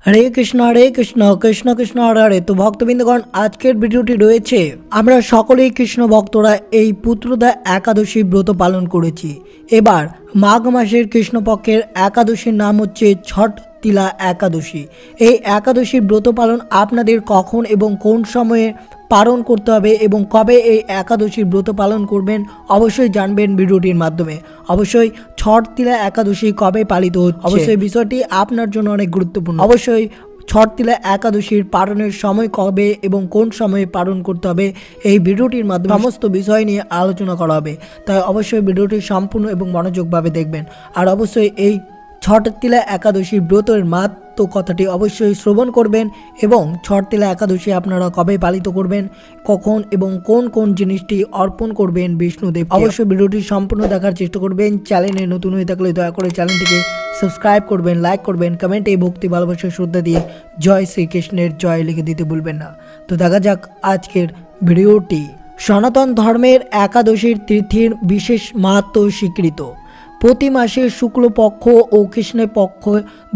হরে কৃষ্ণ কৃষ্ণ কৃষ্ণ হরে হরে। তো ভক্তবৃন্দগণ, আজকের ভিডিওটি রয়েছে আমরা সকলেই কৃষ্ণ ভক্তরা এই পুত্রদা একাদশী ব্রত পালন করেছি। এবার মাঘ মাসের কৃষ্ণপক্ষের একাদশীর নাম হচ্ছে ছট তিলা একাদশী। এই একাদশীর ব্রত পালন আপনাদের কখন এবং কোন সময়ে পালন করতে হবে এবং কবে এই একাদশীর ব্রত পালন করবেন অবশ্যই জানবেন ভিডিওটির মাধ্যমে। অবশ্যই ছট তিলা একাদশী কবে পালিত হচ্ছে, অবশ্যই বিষয়টি আপনার জন্য অনেক গুরুত্বপূর্ণ। অবশ্যই ছট তিলা একাদশীর পালনের সময় কবে এবং কোন সময়ে পালন করতে হবে এই ভিডিওটির মাধ্যমে সমস্ত বিষয় নিয়ে আলোচনা করা হবে। তাই অবশ্যই ভিডিওটি সম্পূর্ণ এবং মনোযোগভাবে দেখবেন। আর অবশ্যই এই ছট তিলা একাদশীর ব্রতের মাহাত্ম্য কথাটি অবশ্যই শ্রবণ করবেন এবং ছট তিলা একাদশী আপনারা কবে পালিত করবেন, কখন এবং কোন কোন জিনিসটি অর্পণ করবেন বিষ্ণুদেব। অবশ্যই ভিডিওটি সম্পূর্ণ দেখার চেষ্টা করবেন। চ্যানেলে নতুন হয়ে থাকলে দয়া করে চ্যানেলটিকে সাবস্ক্রাইব করবেন, লাইক করবেন, কমেন্টে ভক্তি ভালোবাসা শ্রদ্ধা দিয়ে জয় শ্রীকৃষ্ণের জয় লিখে দিতে ভুলবেন না। তো দেখা যাক আজকের ভিডিওটি। সনাতন ধর্মের একাদশীর তিথির বিশেষ মাহাত্ম্য স্বীকৃত। প্রতি মাসের শুক্লপক্ষ ও কৃষ্ণপক্ষ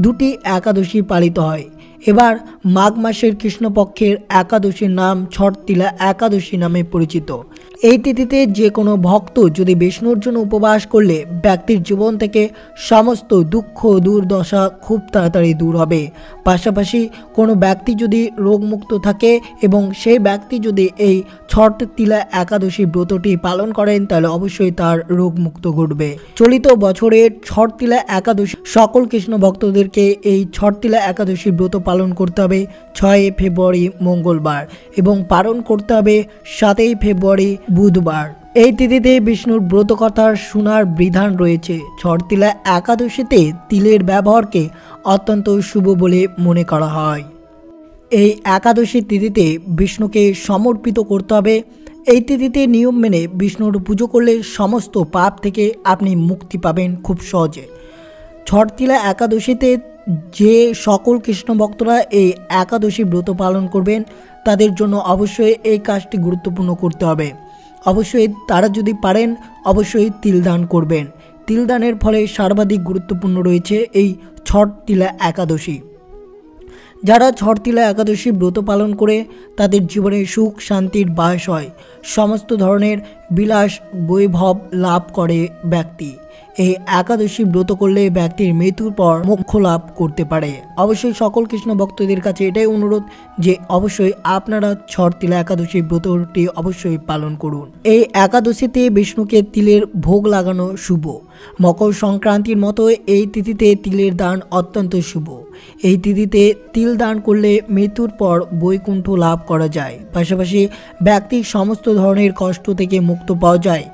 দুটি একাদশী পালিত হয়। এবার মাঘ মাসের কৃষ্ণপক্ষের একাদশীর নাম ছট তিলা একাদশী নামে পরিচিত। এই তিথিতে যে কোনো ভক্ত যদি বিষ্ণুর জন্য উপবাস করলে ব্যক্তির জীবন থেকে সমস্ত দুঃখ দুর্দশা খুব তাড়াতাড়ি দূর হবে। পাশাপাশি কোনো ব্যক্তি যদি রোগমুক্ত থাকে এবং সেই ব্যক্তি যদি এই ছট তিলা একাদশী ব্রতটি পালন করেন তাহলে অবশ্যই তার রোগমুক্ত ঘটবে। চলিত বছরের ছট তিলা একাদশী সকল কৃষ্ণ ভক্তদেরকে এই ছট তিলা একাদশী ব্রত পালন করতে হবে 6 ফেব্রুয়ারি মঙ্গলবার এবং পালন করতে হবে 7 ফেব্রুয়ারি বুধবার। এই তিথিতে বিষ্ণুর ব্রত কথার শোনার বিধান রয়েছে। ছট তিলা একাদশীতে তিলের ব্যবহারকে অত্যন্ত শুভ বলে মনে করা হয়। এই একাদশী তিথিতে বিষ্ণুকে সমর্পিত করতে হবে। এই তিথিতে নিয়ম মেনে বিষ্ণুর পুজো করলে সমস্ত পাপ থেকে আপনি মুক্তি পাবেন খুব সহজে। ছট তিলা একাদশীতে যে সকল কৃষ্ণ ভক্তরা এই একাদশী ব্রত পালন করবেন তাদের জন্য অবশ্যই এই কাজটি গুরুত্বপূর্ণ করতে হবে। অবশ্যই তারা যদি পারেন অবশ্যই তিল দান করবেন। তিল দানের ফলে সর্বাধিক গুরুত্বপূর্ণ রয়েছে এই ছট তিলা একাদশী। যারা ছট তিলা একাদশী ব্রত পালন করে তাদের জীবনে সুখ শান্তির বাস হয়, সমস্ত ধরনের বিলাস বৈভব লাভ করে ব্যক্তি। এই একাদশী ব্রত করলে ব্যক্তির মৃত্যুর পর মোক্ষ লাভ করতে পারে। অবশ্যই সকল কৃষ্ণ ভক্তদের কাছে এটাই অনুরোধ যে অবশ্যই আপনারা ছট তিলা একাদশী ব্রতটি অবশ্যই পালন করুন। এই একাদশীতে বিষ্ণুকে তিলের ভোগ লাগানো শুভ। মকর সংক্রান্তির মতো এই তিথিতে তিলের দান অত্যন্ত শুভ। এই তিথিতে তিল দান করলে মৃত্যুর পর বৈকুণ্ঠ লাভ করা যায়। পাশাপাশি ব্যক্তির সমস্ত ধরনের কষ্ট থেকে মুক্ত পাওয়া যায়।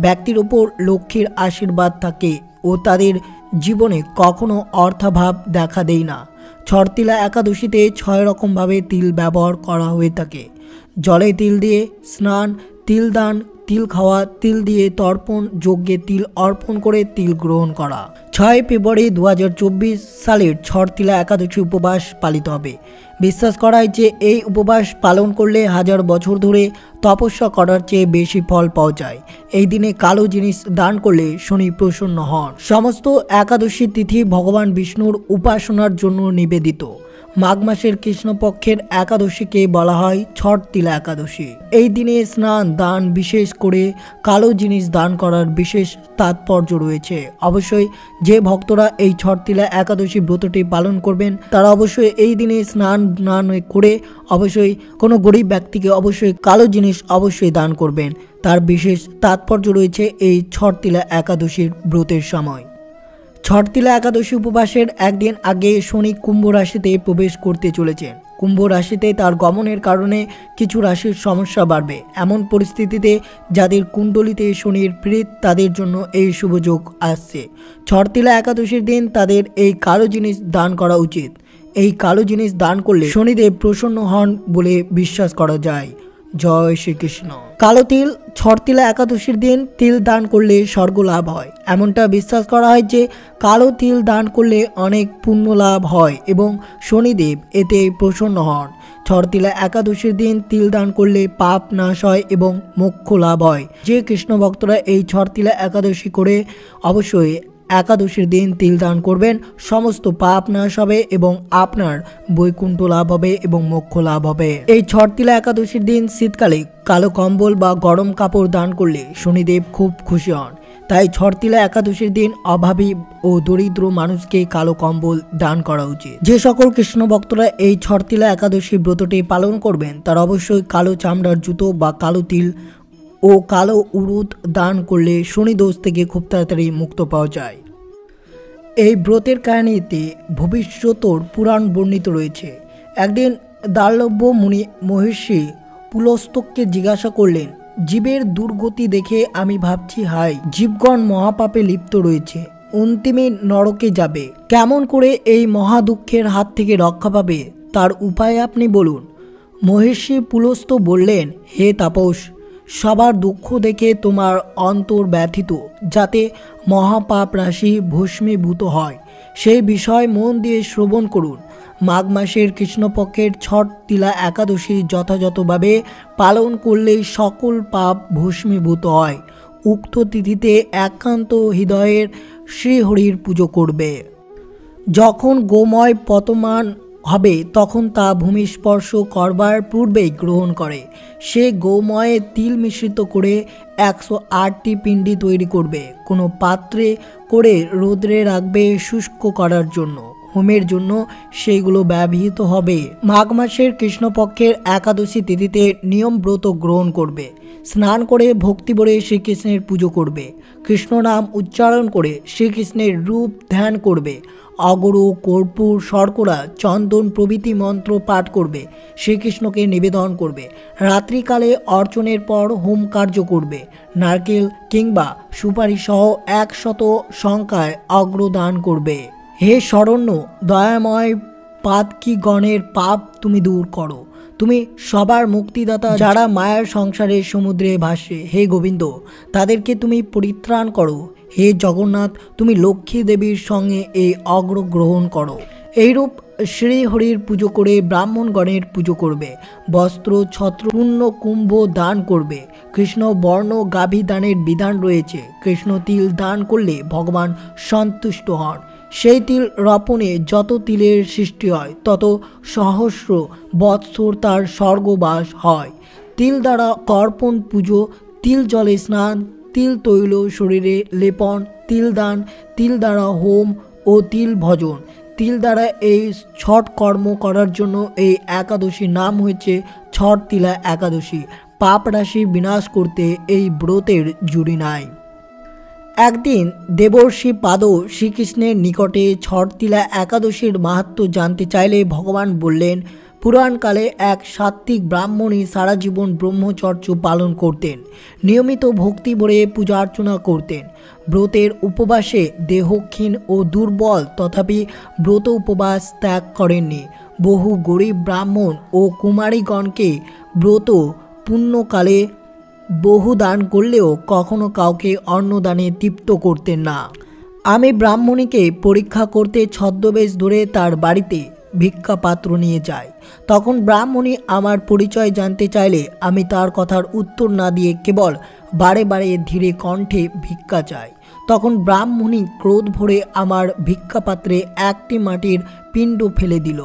ব্যক্তির উপর লক্ষ্মীর আশীর্বাদ থাকে ও তাদের জীবনে কখনো অর্থাভাব দেখা দেয় না। ছট তিলা একাদশীতে 6 রকমভাবে তিল ব্যবহার করা হয়ে থাকে। জলে তিল দিয়ে স্নান, তিল দান, তিল খাওয়া, তিল দিয়ে তর্পণ, যজ্ঞে তিল অর্পণ করে তিল গ্রহণ করা। 6 ফেব্রুয়ারি 2024 সালের ছট তিলা একাদশী উপবাস পালিত হবে। বিশ্বাস করা হয় যে এই উপবাস পালন করলে 1000 বছর ধরে তপস্যা করার চেয়ে বেশি ফল পাওয়া যায়। এই দিনে কালো জিনিস দান করলে শনি প্রসন্ন হন। সমস্ত একাদশী তিথি ভগবান বিষ্ণুর উপাসনার জন্য নিবেদিত। মাঘ মাসের কৃষ্ণপক্ষের একাদশীকে বলা হয় ছট তিলা একাদশী। এই দিনে স্নান দান, বিশেষ করে কালো জিনিস দান করার বিশেষ তাৎপর্য রয়েছে। অবশ্যই যে ভক্তরা এই ছট তিলা একাদশী ব্রতটি পালন করবেন তারা অবশ্যই এই দিনে স্নান করে অবশ্যই কোনো গরিব ব্যক্তিকে অবশ্যই কালো জিনিস অবশ্যই দান করবেন। তার বিশেষ তাৎপর্য রয়েছে এই ছট তিলা একাদশীর ব্রতের সময়। ছট তিলা একাদশী উপবাসের একদিন আগে শনি কুম্ভ রাশিতে প্রবেশ করতে চলেছেন। কুম্ভ রাশিতে তার গমনের কারণে কিছু রাশির সমস্যা বাড়বে। এমন পরিস্থিতিতে যাদের কুণ্ডলিতে শনির প্রীত তাদের জন্য এই শুভযোগ আসছে। ছট তিলা একাদশীর দিন তাদের এই কালো জিনিস দান করা উচিত। এই কালো জিনিস দান করলে শনিদেব প্রসন্ন হন বলে বিশ্বাস করা যায়। জয় শ্রীকৃষ্ণ। কালো তিল ছট তিলা একাদশীর দিন তিল দান করলে স্বর্গ লাভ হয়। এমনটা বিশ্বাস করা হয় যে কালো তিল দান করলে অনেক পুণ্য লাভ হয় এবং শনিদেব এতে প্রসন্ন হন। ছট তিলা একাদশীর দিন তিল দান করলে পাপ নাশ হয় এবং মোক্ষ লাভ হয়। যে কৃষ্ণ ভক্তরা এই ছট তিলা একাদশী করে অবশ্যই একাদশীর দিন তিল দান করবেন, সমস্ত পাপ নাশ হবে এবং আপনার বৈকুণ্ঠ লাভ হবে এবং মোক্ষ লাভ হবে। এই ছটতিলা একাদশীর দিন শীতকালে কালো কম্বল বা গরম কাপড় দান করলে শনিদেব খুব খুশি হন। তাই ছটতিলা একাদশীর দিন অভাবী ও দরিদ্র মানুষকে কালো কম্বল দান করা উচিত। যে সকল কৃষ্ণ ভক্তরা এই ছটতিলা একাদশী ব্রতটি পালন করবেন তারা অবশ্যই কালো চামড়ার জুতো বা কালো তিল ও কালো উরুদ দান করলে শনি দোষ থেকে খুব তাড়াতাড়ি মুক্ত পাওয়া যায়। এই ব্রতের কাহিনীতে ভবিষ্যতর পুরাণ বর্ণিত রয়েছে। একদিন দার্লভ্য মুনি মহর্ষি পুলস্তককে জিজ্ঞাসা করলেন, জীবের দুর্গতি দেখে আমি ভাবছি, হাই, জীবগণ মহাপাপে লিপ্ত রয়েছে, অন্তিমে নরকে যাবে, কেমন করে এই মহা দুঃখের হাত থেকে রক্ষা পাবে তার উপায় আপনি বলুন। মহর্ষি পুলস্ত বললেন, হে তাপস, সবার দুঃখ দেখে তোমার অন্তর ব্যথিত, যাতে মহাপাপ রাশি ভস্মীভূত হয় সেই বিষয় মন দিয়ে শ্রবণ করুন। মাঘ মাসের কৃষ্ণপক্ষের ছটতিলা একাদশী যথাযথভাবে পালন করলে সকল পাপ ভস্মীভূত হয়। উক্ত তিথিতে একান্ত হৃদয়ের শ্রীহরির পুজো করবে। যখন গোময় পতমান হবে তখন তা ভূমি স্পর্শ করবার পূর্বেই গ্রহণ করে। সে গোময়ে তিল মিশ্রিত করে 108টি পিণ্ডি তৈরি করবে, কোনো পাত্রে করে রোদ্রে রাখবে শুষ্ক করার জন্য। হোমের জন্য সেইগুলো ব্যবহৃত হবে। মাঘ মাসের কৃষ্ণপক্ষের একাদশী তিথিতে নিয়ম ব্রত গ্রহণ করবে। স্নান করে ভক্তি ভরে শ্রীকৃষ্ণের পুজো করবে। কৃষ্ণ নাম উচ্চারণ করে শ্রীকৃষ্ণের রূপ ধ্যান করবে। অগরু, কর্পূর, শর্করা, চন্দন প্রভৃতি মন্ত্র পাঠ করবে। শ্রীকৃষ্ণকে নিবেদন করবে। রাত্রিকালে অর্চনের পর হোম কার্য করবে। নারকেল কিংবা সুপারি সহ 100 সংখ্যায় অগ্রদান করবে। হে শরণ্য দয়াময় পাতকীগণের পাপ তুমি দূর করো, তুমি সবার মুক্তিদাতা। যারা মায়ার সংসারের সমুদ্রে ভাসে, হে গোবিন্দ, তাদেরকে তুমি পরিত্রাণ করো। হে জগন্নাথ, তুমি লক্ষ্মী দেবীর সঙ্গে এই অগ্রগ্রহণ করো। এইরূপ শ্রীহরির পুজো করে ব্রাহ্মণগণের পুজো করবে। বস্ত্র, ছত্র, পূর্ণ কুম্ভ দান করবে। কৃষ্ণ বর্ণ গাভী দানের বিধান রয়েছে। কৃষ্ণ তিল দান করলে ভগবান সন্তুষ্ট হন। সেই তিল রপণে যত তিলের সৃষ্টি হয় তত সহস্র বৎসর তার স্বর্গবাস হয়। তিল দ্বারা তর্পণ পুজো, তিল জলে স্নান, তিল তৈল শরীরে লেপন, তিল দান, তিল দ্বারা হোম ও তিল ভজন, তিল দ্বারা এই ছট কর্ম করার জন্য এই একাদশীর নাম হয়েছে ছটতিলা একাদশী। পাপ রাশি বিনাশ করতে এই ব্রতের জুড়ি নাই। একদিন দেবর্ষি পাদ শ্রীকৃষ্ণের নিকটে ছটতিলা একাদশীর মাহাত্ম্য জানতে চাইলে ভগবান বললেন, পুরাণকালে এক সাত্ত্বিক ব্রাহ্মণী সারা জীবন ব্রহ্মচর্য পালন করতেন। নিয়মিত ভক্তি ভরে পূজা অর্চনা করতেন। ব্রতের উপবাসে দেহক্ষীণ ও দুর্বল, তথাপি ব্রত উপবাস ত্যাগ করেননি। বহু গরিব ব্রাহ্মণ ও কুমারীগণকে ব্রত পুণ্যকালে বহু দান করলেও কখনো কাউকে অন্নদানে তৃপ্ত করতেন না। আমি ব্রাহ্মণীকে পরীক্ষা করতে ছদ্মবেশ ধরে তার বাড়িতে ভিক্ষা পাত্র নিয়ে যাই। তখন ব্রাহ্মণী আমার পরিচয় জানতে চাইলে আমি তার কথার উত্তর না দিয়ে কেবল বারে বারে ধীরে কণ্ঠে ভিক্ষা চাই। তখন ব্রাহ্মণী ক্রোধ ভরে আমার ভিক্ষাপাত্রে একটি মাটির পিণ্ড ফেলে দিল।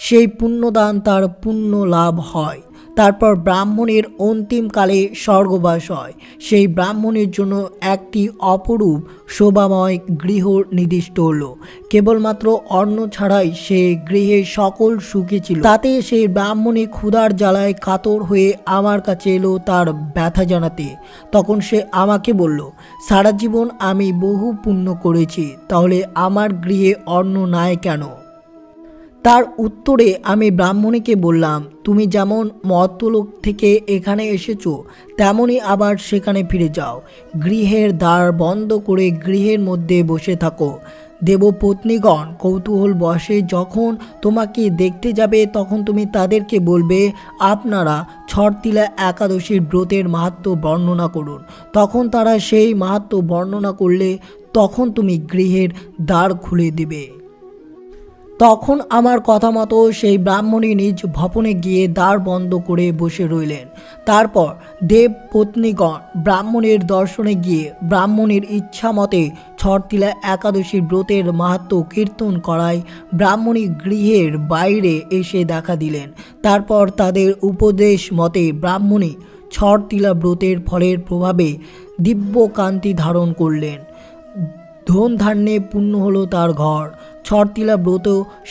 সেই পুণ্যদান তার পুণ্য লাভ হয়। তারপর ব্রাহ্মণের অন্তিমকালে স্বর্গবাস হয়। সেই ব্রাহ্মণের জন্য একটি অপরূপ শোভাময় গৃহ নির্দিষ্ট হলো। কেবলমাত্র অন্ন ছাড়াই সে গৃহে সকল সুখী ছিল। তাতে সেই ব্রাহ্মণী ক্ষুধার জ্বালায় কাতর হয়ে আমার কাছে এলো তার ব্যথা জানাতে। তখন সে আমাকে বলল, সারা জীবন আমি বহু পুণ্য করেছি, তাহলে আমার গৃহে অন্ন নাই কেন? তার উত্তরে আমি ব্রাহ্মণীকে বললাম, তুমি যেমন মর্ত্যলোক থেকে এখানে এসেছো তেমনই আবার সেখানে ফিরে যাও। গৃহের দ্বার বন্ধ করে গৃহের মধ্যে বসে থাকো। দেবপত্নীগণ কৌতূহল বশে যখন তোমাকে দেখতে যাবে তখন তুমি তাদেরকে বলবে, আপনারা ছটতিলা একাদশীর ব্রতের মাহাত্ম্য বর্ণনা করুন। তখন তারা সেই মাহাত্ম্য বর্ণনা করলে তখন তুমি গৃহের দ্বার খুলে দিবে। তখন আমার কথা মতো সেই ব্রাহ্মণী নিজ ভবনে গিয়ে দ্বার বন্ধ করে বসে রইলেন। তারপর দেব পত্নীগণ ব্রাহ্মণের দর্শনে গিয়ে ব্রাহ্মণের ইচ্ছা মতে ছটতিলা একাদশীর ব্রতের মাহাত্ম্য কীর্তন করায় ব্রাহ্মণী গৃহের বাইরে এসে দেখা দিলেন। তারপর তাদের উপদেশ মতে ব্রাহ্মণী ছটতিলা ব্রতের ফলের প্রভাবে দিব্য কান্তি ধারণ করলেন। ধন ধান্যে পূর্ণ হলো তার ঘর। ছটতিলা ব্রত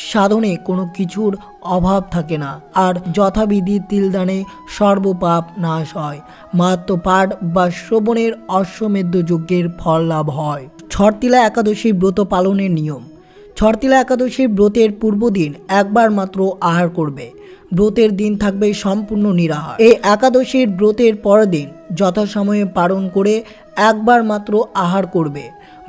সাধনে কোনো কিছুর অভাব থাকে না, আর যথাবিধি তিলদানে সর্বপাপ নাশ হয়। মাহাত্ম্য পাঠ বা শ্রবণের অশ্বমেধ যজ্ঞের ফল লাভ হয়। ছটতিলা একাদশীর ব্রত পালনের নিয়ম। ছটতিলা একাদশীর ব্রতের পূর্বদিন একবার মাত্র আহার করবে। ব্রতের দিন থাকবে সম্পূর্ণ নিরাহার। এই একাদশীর ব্রতের পরের দিন যথাসময়ে পালন করে একবার মাত্র আহার করবে।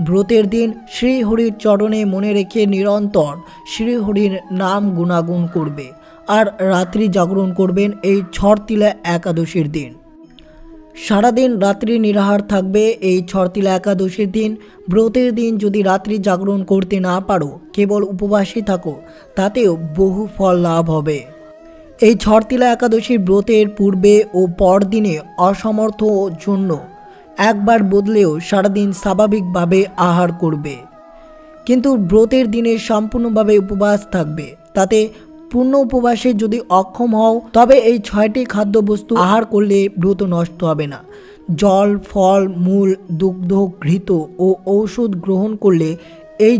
ব্রতের দিন শ্রীহরির চরণে মনে রেখে নিরন্তর শ্রীহরির নাম গুণাগুণ করবে আর রাত্রি জাগরণ করবেন এই ছটতিলা একাদশীর দিন। সারাদিন রাত্রি নিরাহার থাকবে এই ছটতিলা একাদশীর দিন। ব্রতের দিন যদি রাত্রি জাগরণ করতে না পারো, কেবল উপবাসী থাকো, তাতেও বহু ফল লাভ হবে। এই ছটতিলা একাদশীর ব্রতের পূর্বে ও পরদিনে অসমর্থ জন্য একবার বদলেও সারাদিন স্বাভাবিকভাবে আহার করবে, কিন্তু ব্রতের দিনে সম্পূর্ণভাবে উপবাস থাকবে। তাতে পূর্ণ উপবাসে যদি অক্ষম হও, তবে এই 6টি খাদ্যবস্তু আহার করলে ব্রত নষ্ট হবে না। জল, ফল, মূল, দুগ্ধ, ঘৃত ও ঔষধ গ্রহণ করলে এই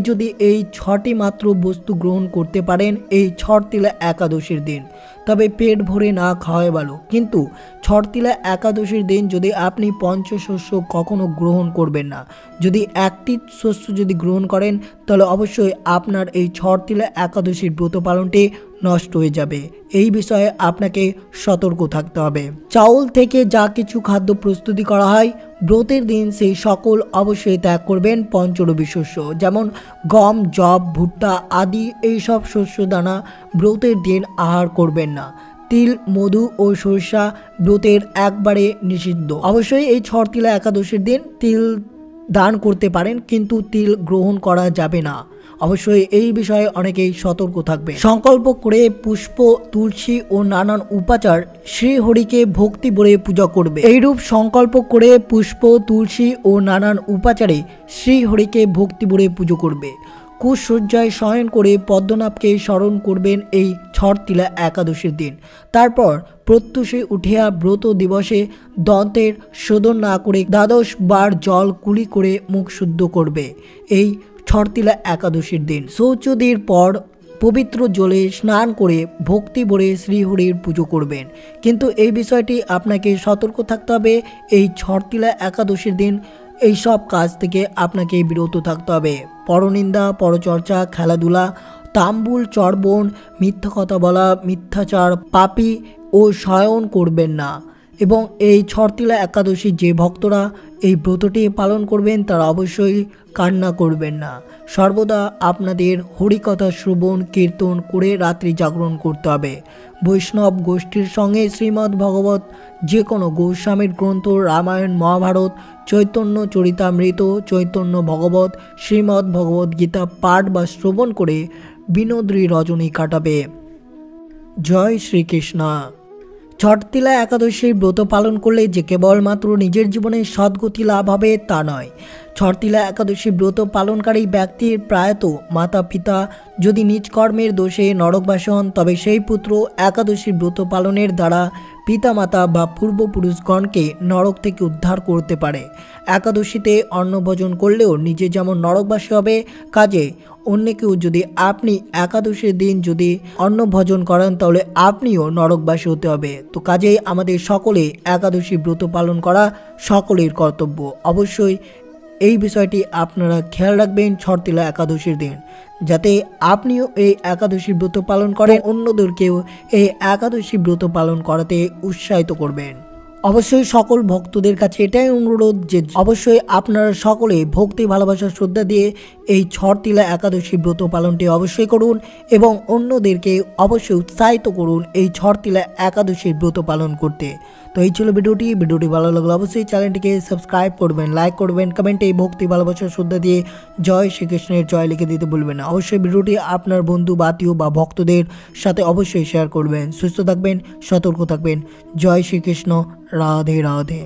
6টি মাত্র বস্তু গ্রহণ করতে পারেন এই ছটতিলা একাদশীর দিন, তবে পেট ভরে না খাওয়াই ভালো। কিন্তু ছটতিলা একাদশীর দিন যদি আপনি পঞ্চশস্য কখনো গ্রহণ করবেন না। যদি একটি শস্য যদি গ্রহণ করেন, তাহলে অবশ্যই আপনার এই ছটতিলা একাদশীর ব্রত পালনটি নষ্ট হয়ে যাবে। এই বিষয়ে আপনাকে সতর্ক থাকতে হবে। চাউল থেকে যা কিছু খাদ্য প্রস্তুতি করা হয় ব্রতের দিন, সেই সকল অবশ্যই ত্যাগ করবেন। পঞ্চরবি শস্য যেমন গম, যব, ভুট্টা আদি এইসব শস্য দানা ব্রতের দিন আহার করবেন না। তিল, মধু ও সরিষা ব্রতের একবারে নিষিদ্ধ। অবশ্যই এই ছটতিলা একাদশীর দিন তিল দান করতে পারেন, কিন্তু তিল গ্রহণ করা যাবে না। অবশ্যই এই বিষয়ে অনেকেই সতর্ক থাকবে। সংকল্প করে পুষ্প, তুলসী ও নানান উপাচার শ্রীহরিকে ভক্তি ভরে পূজা করবে। এইরূপ সংকল্প করে পুষ্প, তুলসী ও নানান উপাচারে শ্রীহরিকে ভক্তি ভরে পুজো করবে। কুশয্যায় শয়ন করে পদ্মনাভকে স্মরণ করবেন এই ছটতিলা একাদশীর দিন। তারপর প্রত্যুষে উঠিয়া ব্রত দিবসে দন্তের শোধন না করে 12 বার জল কুলি করে মুখ শুদ্ধ করবে এই ছটতিলা একাদশীর দিন। শৌচদির পর পবিত্র জলে স্নান করে ভক্তি ভরে শ্রীহরির পুজো করবেন। কিন্তু এই বিষয়টি আপনাকে সতর্ক থাকতে হবে। এই ছটতিলা একাদশীর দিন এই সব কাজ থেকে আপনাকে বিরত থাকতে হবে। পরনিন্দা, পরচর্চা, খেলাধুলা, তাম্বুল চর্বণ, মিথ্যা কথা বলা, মিথ্যাচার, পাপী ও শয়ন করবেন না। এবং এই ছটতিলা একাদশী যে ভক্তরা এই ব্রতটি পালন করবেন তারা অবশ্যই কান্না করবেন না। সর্বদা আপনাদের হরিকথা শ্রবণ কীর্তন করে রাত্রি জাগরণ করতে হবে। বৈষ্ণব গোষ্ঠীর সঙ্গে শ্রীমদ্ ভগবত যে কোনো গোস্বামীর গ্রন্থ, রামায়ণ, মহাভারত, চৈতন্য চরিতামৃত, চৈতন্য ভগবত, শ্রীমদ্ ভগবত গীতা পাঠ বা শ্রবণ করে বিনোদী রজনী কাটাবে। জয় শ্রীকৃষ্ণ। ছটতিলা একাদশীর ব্রত পালন করলে যে কেবলমাত্র নিজের জীবনে সদ্গতি লাভ হবে তা নয়। ছটতিলা একাদশী ব্রত পালনকারী ব্যক্তির প্রায়ত মাতা পিতা যদি নিজ কর্মের দোষে নরকবাসী হন, তবে সেই পুত্র একাদশী ব্রত পালনের দ্বারা পিতামাতা বা পূর্বপুরুষগণকে নরক থেকে উদ্ধার করতে পারে। একাদশীতে অন্নভোজন করলেও নিজে যেমন নরকবাসী হবে, কাজে অন্যকেও যদি আপনি একাদশীর দিন যদি অন্নভোজন করেন তাহলে আপনিও নরকবাসী হতে হবে। তো কাজেই আমাদের সকলে একাদশী ব্রত পালন করা সকলের কর্তব্য। অবশ্যই এই বিষয়টি আপনারা খেয়াল রাখবেন ছটতিলা একাদশীর দিন, যাতে আপনিও এই একাদশী ব্রত পালন করেন, অন্যদেরকেও এই একাদশী ব্রত পালন করাতে উৎসাহিত করবেন। অবশ্যই সকল ভক্তদের কাছে এটাই অনুরোধ যে অবশ্যই আপনারা সকলে ভক্তি ভালোবাসা শ্রদ্ধা দিয়ে এই ছটতিলা একাদশী ব্রত পালনটি অবশ্যই করুন এবং অন্যদেরকে অবশ্যই উৎসাহিত করুন এই ছটতিলা একাদশীর ব্রত পালন করতে। তো এই ছিল ভিডিওটি ভালো লাগলে অবশ্যই চ্যানেলটিকে সাবস্ক্রাইব করবেন, লাইক করবেন, কমেন্টে ভক্তি ভালোবাসা শ্রদ্ধা দিয়ে জয় শ্রীকৃষ্ণের জয় লিখে দিতে ভুলবেন না। অবশ্যই ভিডিওটি আপনার বন্ধু আত্মীয় বা ভক্তদের সাথে অবশ্যই শেয়ার করবেন। সুস্থ থাকবেন, সতর্ক থাকবেন। জয় শ্রীকৃষ্ণ, রাধে রাধে।